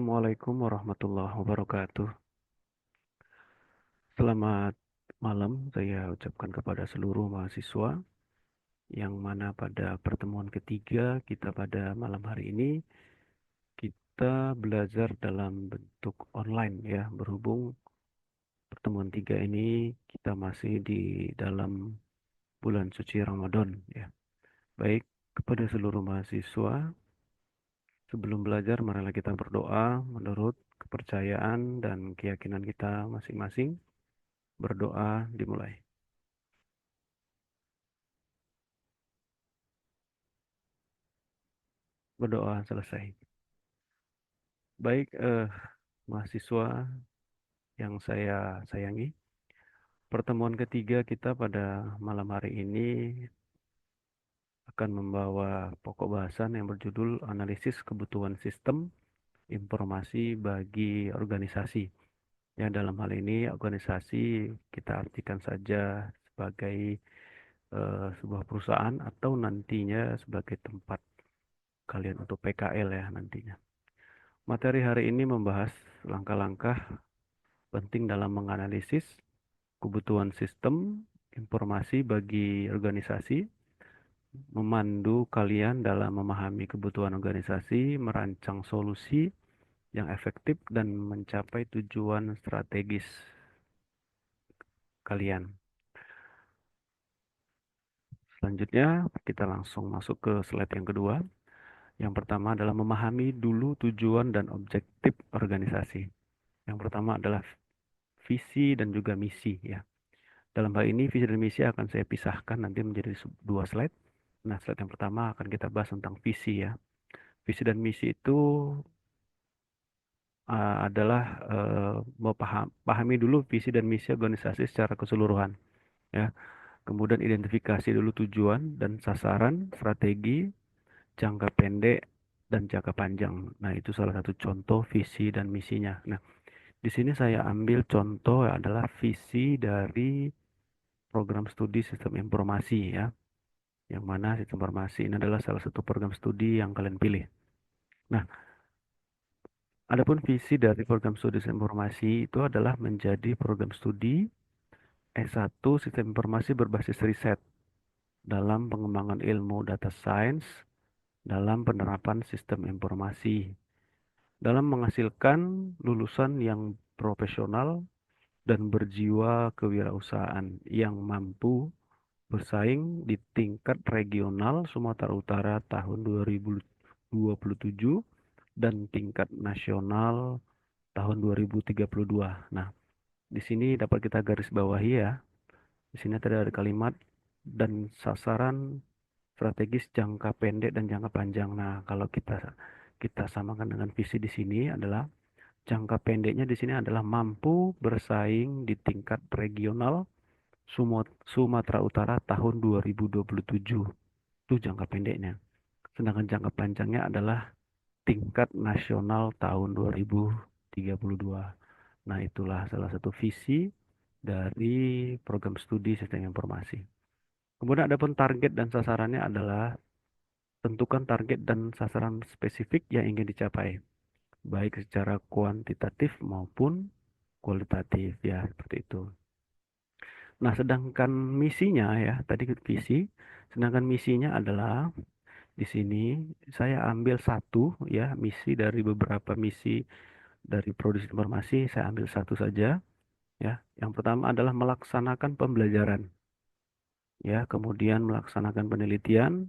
Assalamualaikum warahmatullahi wabarakatuh. Selamat malam saya ucapkan kepada seluruh mahasiswa yang mana pada pertemuan ketiga kita pada malam hari ini kita belajar dalam bentuk online ya, berhubung pertemuan tiga ini kita masih di dalam bulan suci Ramadan ya. Baik, kepada seluruh mahasiswa, sebelum belajar marilah kita berdoa menurut kepercayaan dan keyakinan kita masing-masing. Berdoa dimulai. Berdoa selesai. Baik, mahasiswa yang saya sayangi, pertemuan ketiga kita pada malam hari ini akan membawa pokok bahasan yang berjudul analisis kebutuhan sistem informasi bagi organisasi. Ya, dalam hal ini organisasi kita artikan saja sebagai sebuah perusahaan atau nantinya sebagai tempat kalian untuk PKL ya nantinya. Materi hari ini membahas langkah-langkah penting dalam menganalisis kebutuhan sistem informasi bagi organisasi, memandu kalian dalam memahami kebutuhan organisasi, merancang solusi yang efektif dan mencapai tujuan strategis kalian. Selanjutnya, kita langsung masuk ke slide yang kedua. Yang pertama adalah memahami dulu tujuan dan objektif organisasi. Yang pertama adalah visi dan juga misi ya. Dalam hal ini visi dan misi akan saya pisahkan nanti menjadi dua slide. Nah, slide yang pertama akan kita bahas tentang visi ya. Visi dan misi itu adalah pahami dulu visi dan misi organisasi secara keseluruhan ya. Kemudian identifikasi dulu tujuan dan sasaran, strategi, jangka pendek dan jangka panjang. Nah, itu salah satu contoh visi dan misinya. Nah, di sini saya ambil contoh adalah visi dari program studi sistem informasi ya. Yang mana sistem informasi ini adalah salah satu program studi yang kalian pilih. Nah, adapun visi dari program studi sistem informasi itu adalah menjadi program studi S1 sistem informasi berbasis riset dalam pengembangan ilmu data science dalam penerapan sistem informasi, dalam menghasilkan lulusan yang profesional dan berjiwa kewirausahaan yang mampu bersaing di tingkat regional Sumatera Utara tahun 2027 dan tingkat nasional tahun 2032. Nah, di sini dapat kita garis bawahi ya. Di sini ada kalimat dan sasaran strategis jangka pendek dan jangka panjang. Nah, kalau kita kita samakan dengan visi di sini adalah jangka pendeknya di sini adalah mampu bersaing di tingkat regional Sumatera Utara tahun 2027. Itu jangka pendeknya. Sedangkan jangka panjangnya adalah tingkat nasional tahun 2032. Nah, itulah salah satu visi dari program studi sistem informasi. Kemudian ada pun target dan sasarannya adalah tentukan target dan sasaran spesifik yang ingin dicapai, baik secara kuantitatif maupun kualitatif ya, seperti itu. Nah, sedangkan misinya ya, tadi visi, sedangkan misinya adalah di sini saya ambil satu ya, misi dari beberapa misi dari produksi informasi, saya ambil satu saja ya. Yang pertama adalah melaksanakan pembelajaran ya, kemudian melaksanakan penelitian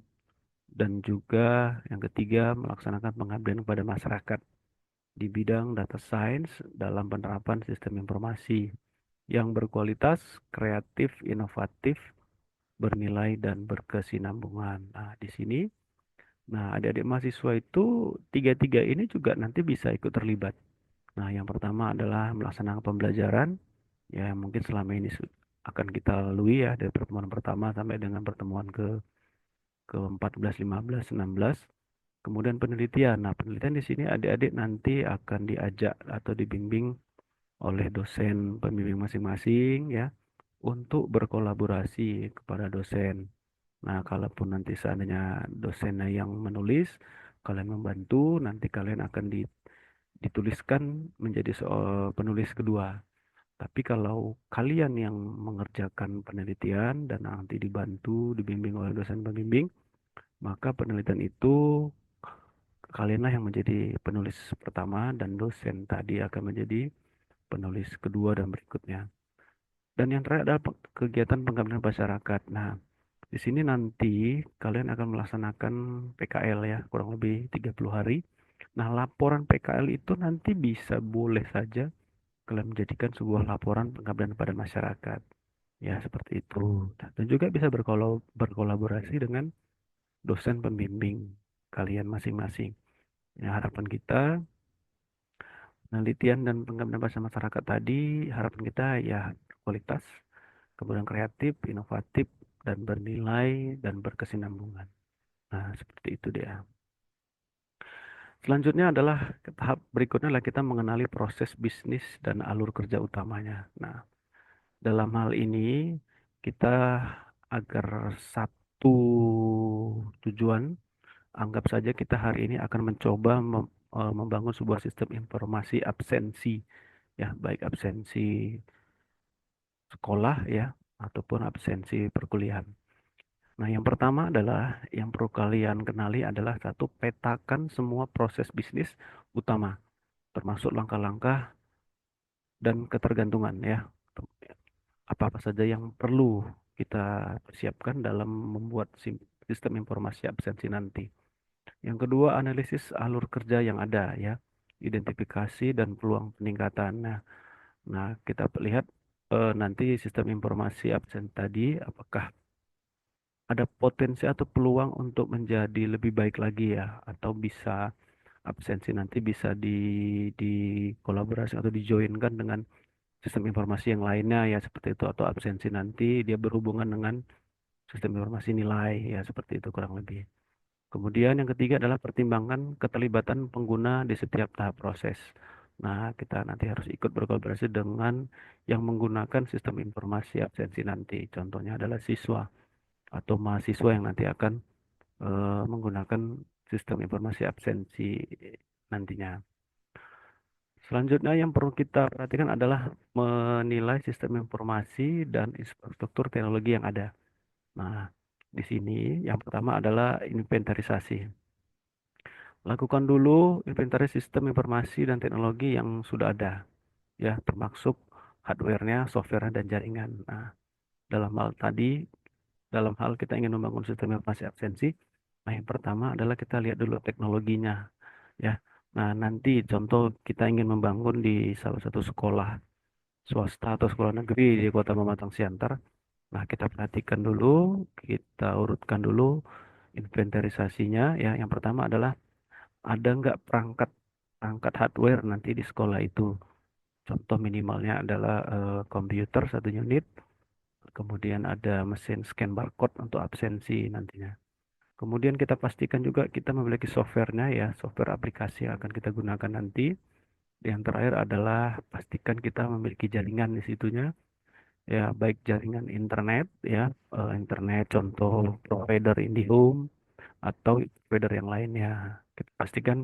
dan juga yang ketiga melaksanakan pengabdian kepada masyarakat di bidang data science dalam penerapan sistem informasi yang berkualitas, kreatif, inovatif, bernilai dan berkesinambungan. Nah, di sini, nah adik-adik mahasiswa itu tiga-tiga ini juga nanti bisa ikut terlibat. Nah, yang pertama adalah melaksanakan pembelajaran, ya yang mungkin selama ini akan kita lalui ya dari pertemuan pertama sampai dengan pertemuan ke 14, 15, 16. Kemudian penelitian. Nah, penelitian di sini adik-adik nanti akan diajak atau dibimbing oleh dosen pembimbing masing-masing ya untuk berkolaborasi kepada dosen. Nah, kalaupun nanti seandainya dosennya yang menulis, kalian membantu, nanti kalian akan dituliskan menjadi penulis kedua. Tapi kalau kalian yang mengerjakan penelitian dan nanti dibantu, dibimbing oleh dosen pembimbing, maka penelitian itu kalianlah yang menjadi penulis pertama dan dosen tadi akan menjadi penulis kedua dan berikutnya. Dan yang terakhir adalah kegiatan pengabdian masyarakat. Nah, di sini nanti kalian akan melaksanakan PKL ya, kurang lebih 30 hari. Nah, laporan PKL itu nanti bisa boleh saja kalian menjadikan sebuah laporan pengabdian pada masyarakat. Ya, seperti itu. Nah, dan juga bisa berkolaborasi dengan dosen pembimbing kalian masing-masing. Ya, harapan kita penelitian dan pengabdian pada masyarakat tadi, harapan kita ya kualitas, kemudian kreatif, inovatif, dan bernilai dan berkesinambungan. Nah, seperti itu dia. Selanjutnya adalah tahap berikutnya adalah kita mengenali proses bisnis dan alur kerja utamanya. Nah, dalam hal ini kita agar satu tujuan, anggap saja kita hari ini akan mencoba membangun sebuah sistem informasi absensi, ya baik absensi sekolah ya ataupun absensi perkuliahan. Nah, yang pertama adalah yang perlu kalian kenali adalah satu, petakan semua proses bisnis utama, termasuk langkah-langkah dan ketergantungan ya. Apa-apa saja yang perlu kita persiapkan dalam membuat sistem informasi absensi nanti. Yang kedua, analisis alur kerja yang ada ya, identifikasi dan peluang peningkatan. Nah, kita lihat nanti sistem informasi absen tadi apakah ada potensi atau peluang untuk menjadi lebih baik lagi ya, atau bisa absensi nanti bisa di kolaborasi atau dijoinkan dengan sistem informasi yang lainnya ya seperti itu, atau absensi nanti dia berhubungan dengan sistem informasi nilai ya seperti itu kurang lebih. Kemudian yang ketiga adalah pertimbangan keterlibatan pengguna di setiap tahap proses. Nah, kita nanti harus ikut berkolaborasi dengan yang menggunakan sistem informasi absensi nanti. Contohnya adalah siswa atau mahasiswa yang nanti akan menggunakan sistem informasi absensi nantinya. Selanjutnya yang perlu kita perhatikan adalah menilai sistem informasi dan infrastruktur teknologi yang ada. Nah, di sini yang pertama adalah inventarisasi. Lakukan dulu inventaris sistem informasi dan teknologi yang sudah ada, ya, termasuk hardware-nya, software dan jaringan. Nah, dalam hal tadi, dalam hal kita ingin membangun sistem informasi absensi, nah yang pertama adalah kita lihat dulu teknologinya, ya. Nah, nanti contoh kita ingin membangun di salah satu sekolah swasta atau sekolah negeri di Kota Pematang Siantar. Nah, kita perhatikan dulu, kita urutkan dulu inventarisasinya, ya. Yang pertama adalah ada nggak perangkat perangkat hardware nanti di sekolah itu. Contoh minimalnya adalah komputer satu unit, kemudian ada mesin scan barcode untuk absensi nantinya. Kemudian kita pastikan juga kita memiliki softwarenya ya, software aplikasi yang akan kita gunakan nanti. Yang terakhir adalah pastikan kita memiliki jaringan di situnya, ya baik jaringan internet ya, internet contoh provider IndiHome atau provider yang lainnya. Kita pastikan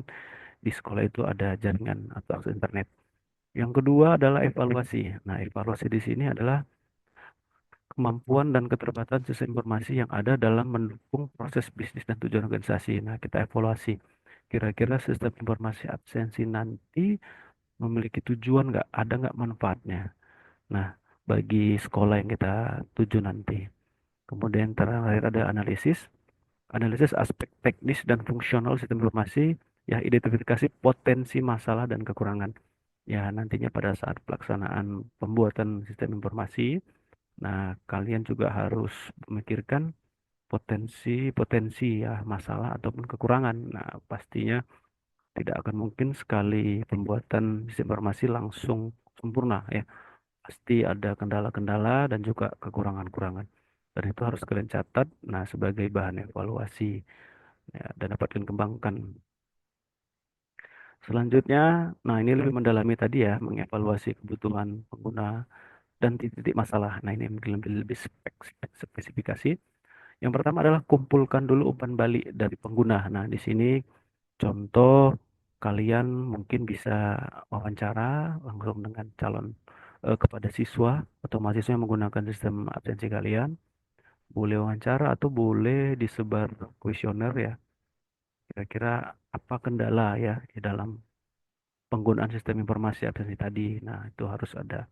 di sekolah itu ada jaringan atau akses internet. Yang kedua adalah evaluasi. Nah, evaluasi di sini adalah kemampuan dan keterbatasan sistem informasi yang ada dalam mendukung proses bisnis dan tujuan organisasi. Nah, kita evaluasi. Kira-kira sistem informasi absensi nanti memiliki tujuan nggak? Ada nggak manfaatnya? Nah, bagi sekolah yang kita tuju nanti. Kemudian terakhir ada analisis. Analisis aspek teknis dan fungsional sistem informasi, ya identifikasi potensi masalah dan kekurangan. Ya, nantinya pada saat pelaksanaan pembuatan sistem informasi, nah kalian juga harus memikirkan potensi-potensi ya masalah ataupun kekurangan. Nah, pastinya tidak akan mungkin sekali pembuatan sistem informasi langsung sempurna ya. Pasti ada kendala-kendala dan juga kekurangan-kekurangan. Dan itu harus kalian catat, nah sebagai bahan evaluasi ya, dan dapat kalian kembangkan. Selanjutnya, nah ini lebih mendalami tadi ya, mengevaluasi kebutuhan pengguna dan titik-titik masalah. Nah, ini mungkin lebih spesifikasi. Yang pertama adalah kumpulkan dulu umpan balik dari pengguna. Nah, di sini contoh kalian mungkin bisa wawancara langsung dengan calon kepada siswa atau mahasiswa yang menggunakan sistem absensi kalian. Boleh wawancara atau boleh disebar kuesioner ya. Kira-kira apa kendala ya di dalam penggunaan sistem informasi absensi tadi. Nah, itu harus ada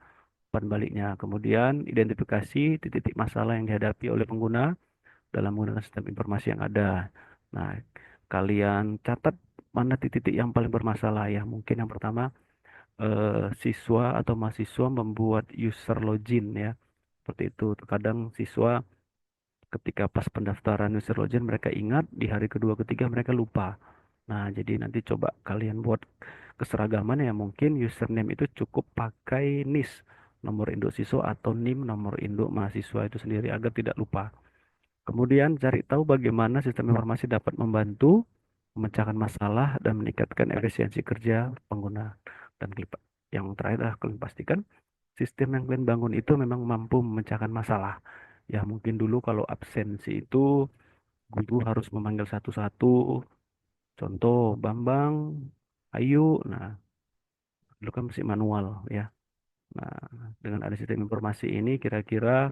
umpan baliknya. Kemudian identifikasi titik-titik masalah yang dihadapi oleh pengguna dalam menggunakan sistem informasi yang ada. Nah, kalian catat mana titik-titik yang paling bermasalah ya. Mungkin yang pertama siswa atau mahasiswa membuat user login ya. Seperti itu. Terkadang siswa ketika pas pendaftaran user login mereka ingat, di hari kedua ketiga mereka lupa. Nah, jadi nanti coba kalian buat keseragaman ya, mungkin username itu cukup pakai NIS, nomor induk siswa, atau NIM, nomor induk mahasiswa itu sendiri agar tidak lupa. Kemudian cari tahu bagaimana sistem informasi dapat membantu memecahkan masalah dan meningkatkan efisiensi kerja pengguna. Dan yang terakhir adalah kalian pastikan sistem yang kalian bangun itu memang mampu memecahkan masalah. Ya mungkin dulu kalau absensi itu guru harus memanggil satu-satu. Contoh Bambang, Ayu. Nah, dulu kan masih manual ya. Nah, dengan ada sistem informasi ini kira-kira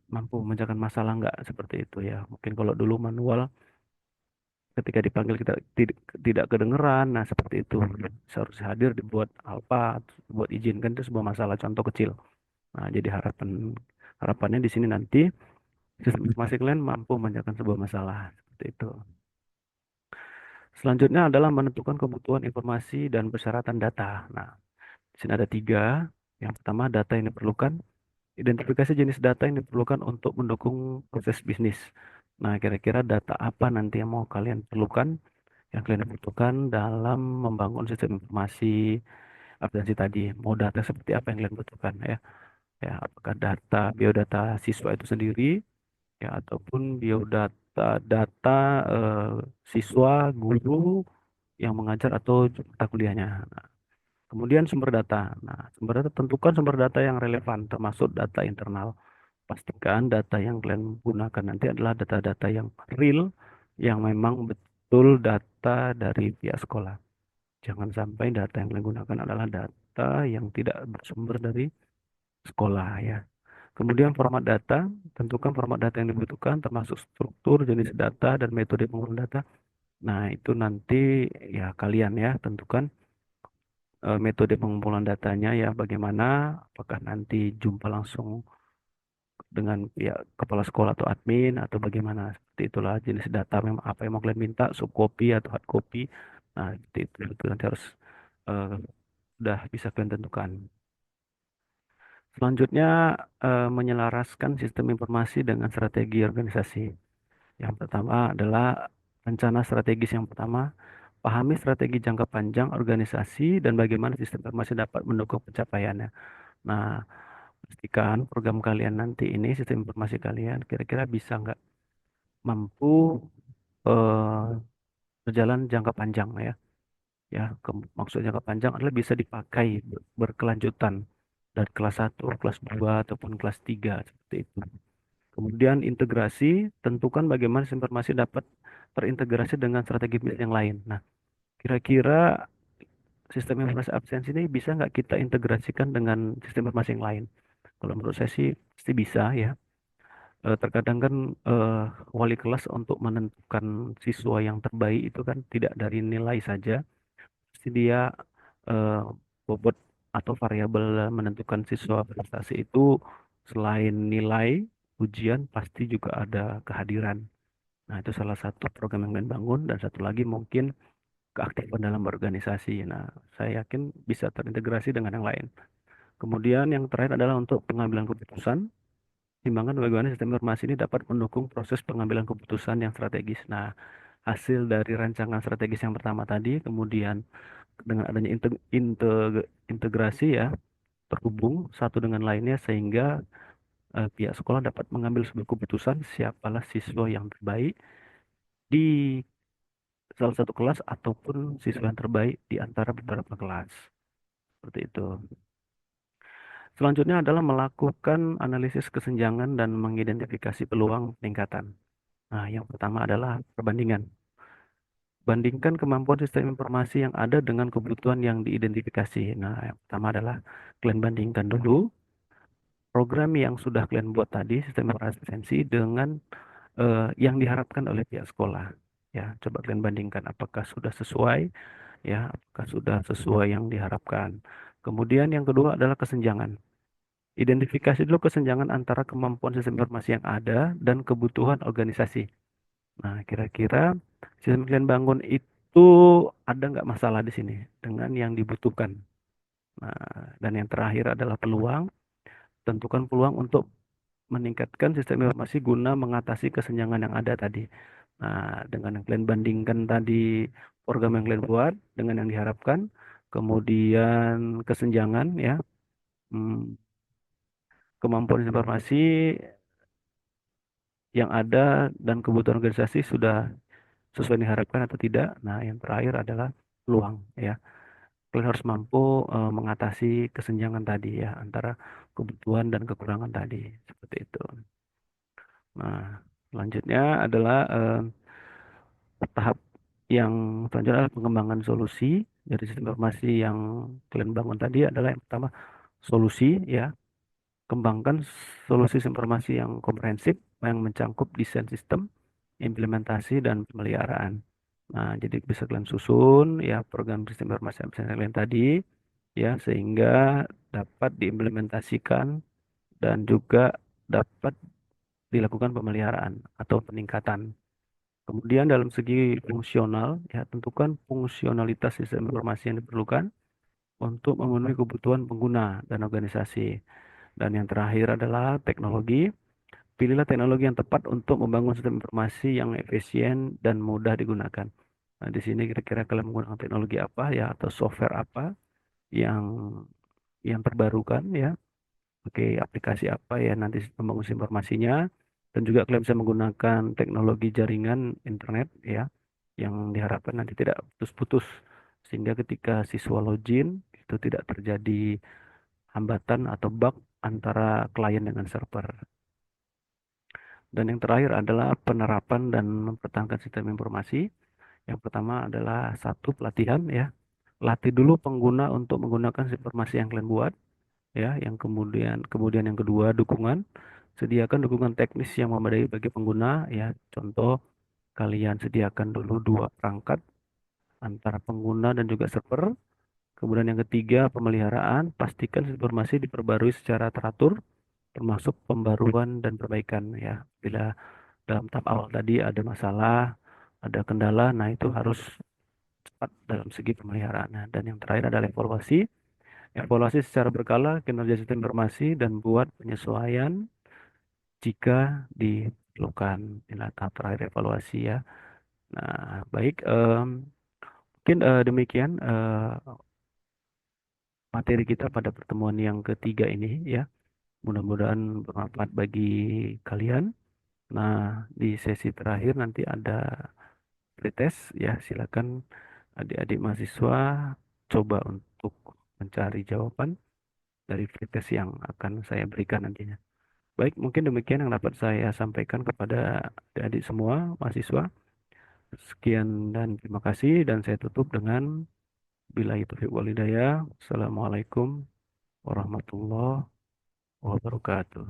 mampu memecahkan masalah nggak seperti itu ya. Mungkin kalau dulu manual ketika dipanggil kita tidak kedengeran. Nah, seperti itu. Seharusnya hadir dibuat alfa, buat izinkan itu sebuah masalah contoh kecil. Nah, jadi harapannya di sini nanti sistem informasi kalian mampu memecahkan sebuah masalah seperti itu. Selanjutnya adalah menentukan kebutuhan informasi dan persyaratan data. Nah, di sini ada tiga. Yang pertama, data yang diperlukan. Identifikasi jenis data yang diperlukan untuk mendukung proses bisnis. Nah, kira-kira data apa nanti yang mau kalian perlukan, yang kalian butuhkan dalam membangun sistem informasi absensi tadi. Mau data seperti apa yang kalian butuhkan ya? Ya, apakah biodata siswa itu sendiri, ya, ataupun biodata data eh, siswa, guru yang mengajar atau mata kuliahnya. Nah, kemudian sumber data. Nah, sumber data tentukan sumber data yang relevan, termasuk data internal. Pastikan data yang kalian gunakan nanti adalah data-data yang real, yang memang betul data dari pihak sekolah. Jangan sampai data yang kalian gunakan adalah data yang tidak bersumber dari sekolah ya. Kemudian format data, tentukan format data yang dibutuhkan, termasuk struktur, jenis data, dan metode pengumpulan data. Nah, itu nanti ya kalian ya tentukan metode pengumpulan datanya ya bagaimana, apakah nanti jumpa langsung dengan pihak kepala sekolah atau admin atau bagaimana. Seperti itulah jenis data memang apa yang mau kalian minta, subcopy atau hard copy. Nah, itu nanti harus eh, sudah bisa kalian tentukan. Selanjutnya menyelaraskan sistem informasi dengan strategi organisasi. Yang pertama adalah rencana strategis yang pertama. Pahami strategi jangka panjang organisasi dan bagaimana sistem informasi dapat mendukung pencapaiannya. Nah, pastikan program kalian nanti ini, sistem informasi kalian, kira-kira bisa nggak mampu eh, berjalan jangka panjang ya. Ya, maksud jangka panjang adalah bisa dipakai berkelanjutan dari kelas satu, kelas 2 ataupun kelas 3 seperti itu. Kemudian integrasi, tentukan bagaimana sistem informasi dapat terintegrasi dengan strategi bisnis yang lain. Nah, kira-kira sistem informasi absensi ini bisa nggak kita integrasikan dengan sistem informasi yang lain? Kalau menurut saya sih pasti bisa ya. Terkadang kan eh, wali kelas untuk menentukan siswa yang terbaik itu kan tidak dari nilai saja, pasti dia eh, bobot atau variabel menentukan siswa prestasi itu selain nilai ujian pasti juga ada kehadiran. Nah, itu salah satu program yang kalian bangun dan satu lagi mungkin keaktifan dalam organisasi. Nah, saya yakin bisa terintegrasi dengan yang lain. Kemudian yang terakhir adalah untuk pengambilan keputusan. Timbangkan bagaimana sistem informasi ini dapat mendukung proses pengambilan keputusan yang strategis. Nah, hasil dari rancangan strategis yang pertama tadi, kemudian dengan adanya integrasi ya, terhubung satu dengan lainnya sehingga pihak sekolah dapat mengambil sebuah keputusan siapalah siswa yang terbaik di salah satu kelas ataupun siswa yang terbaik di antara beberapa kelas. Seperti itu. Selanjutnya adalah melakukan analisis kesenjangan dan mengidentifikasi peluang peningkatan. Nah, yang pertama adalah perbandingan. Bandingkan kemampuan sistem informasi yang ada dengan kebutuhan yang diidentifikasi. Nah, yang pertama adalah kalian bandingkan dulu program yang sudah kalian buat tadi, sistem informasi presensi, dengan yang diharapkan oleh pihak sekolah. Ya, coba kalian bandingkan apakah sudah sesuai, ya, apakah sudah sesuai yang diharapkan. Kemudian yang kedua adalah kesenjangan. Identifikasi dulu kesenjangan antara kemampuan sistem informasi yang ada dan kebutuhan organisasi. Nah, kira-kira sistem yang kalian bangun itu ada nggak masalah di sini dengan yang dibutuhkan. Nah, dan yang terakhir adalah peluang. Tentukan peluang untuk meningkatkan sistem informasi guna mengatasi kesenjangan yang ada tadi. Nah, dengan yang kalian bandingkan tadi program yang kalian buat dengan yang diharapkan, kemudian kesenjangan ya, hmm, kemampuan informasi yang ada dan kebutuhan organisasi sudah sesuai yang diharapkan atau tidak. Nah, yang terakhir adalah peluang ya. Kalian harus mampu mengatasi kesenjangan tadi ya antara kebutuhan dan kekurangan tadi seperti itu. Nah, selanjutnya adalah tahap yang selanjutnya adalah pengembangan solusi dari sistem informasi yang kalian bangun tadi adalah yang pertama solusi ya. Kembangkan solusi informasi yang komprehensif yang mencangkup desain sistem, implementasi dan pemeliharaan. Nah, jadi bisa kalian susun ya program sistem informasi yang kalian tadi ya sehingga dapat diimplementasikan dan juga dapat dilakukan pemeliharaan atau peningkatan. Kemudian dalam segi fungsional, ya tentukan fungsionalitas sistem informasi yang diperlukan untuk memenuhi kebutuhan pengguna dan organisasi. Dan yang terakhir adalah teknologi. Pilihlah teknologi yang tepat untuk membangun sistem informasi yang efisien dan mudah digunakan. Nah, di sini kira-kira kalian menggunakan teknologi apa ya atau software apa yang terbarukan ya. Oke, aplikasi apa ya nanti membangun informasinya dan juga kalian bisa menggunakan teknologi jaringan internet ya yang diharapkan nanti tidak putus-putus sehingga ketika siswa login itu tidak terjadi hambatan atau bug antara klien dengan server. Dan yang terakhir adalah penerapan dan mempertahankan sistem informasi. Yang pertama adalah satu pelatihan ya. Latih dulu pengguna untuk menggunakan informasi yang kalian buat ya. Yang kemudian yang kedua dukungan. Sediakan dukungan teknis yang memadai bagi pengguna ya. Contoh kalian sediakan dulu dua perangkat antara pengguna dan juga server. Kemudian yang ketiga pemeliharaan. Pastikan informasi diperbarui secara teratur termasuk pembaruan dan perbaikan ya. Bila dalam tahap awal tadi ada masalah, ada kendala, nah itu harus cepat dalam segi pemeliharaan. Nah, dan yang terakhir adalah evaluasi. Evaluasi secara berkala kinerja sistem informasi dan buat penyesuaian jika diperlukan. Inilah tahap terakhir evaluasi ya. Nah, baik, mungkin demikian materi kita pada pertemuan yang ketiga ini ya. Mudah-mudahan bermanfaat bagi kalian. Nah, di sesi terakhir nanti ada pretest ya. Silakan adik-adik mahasiswa coba untuk mencari jawaban dari pretest yang akan saya berikan nantinya. Baik, mungkin demikian yang dapat saya sampaikan kepada adik-adik semua mahasiswa. Sekian dan terima kasih dan saya tutup dengan billahi taufiq wal hidayah. Assalamualaikum warahmatullahi wabarakatuh.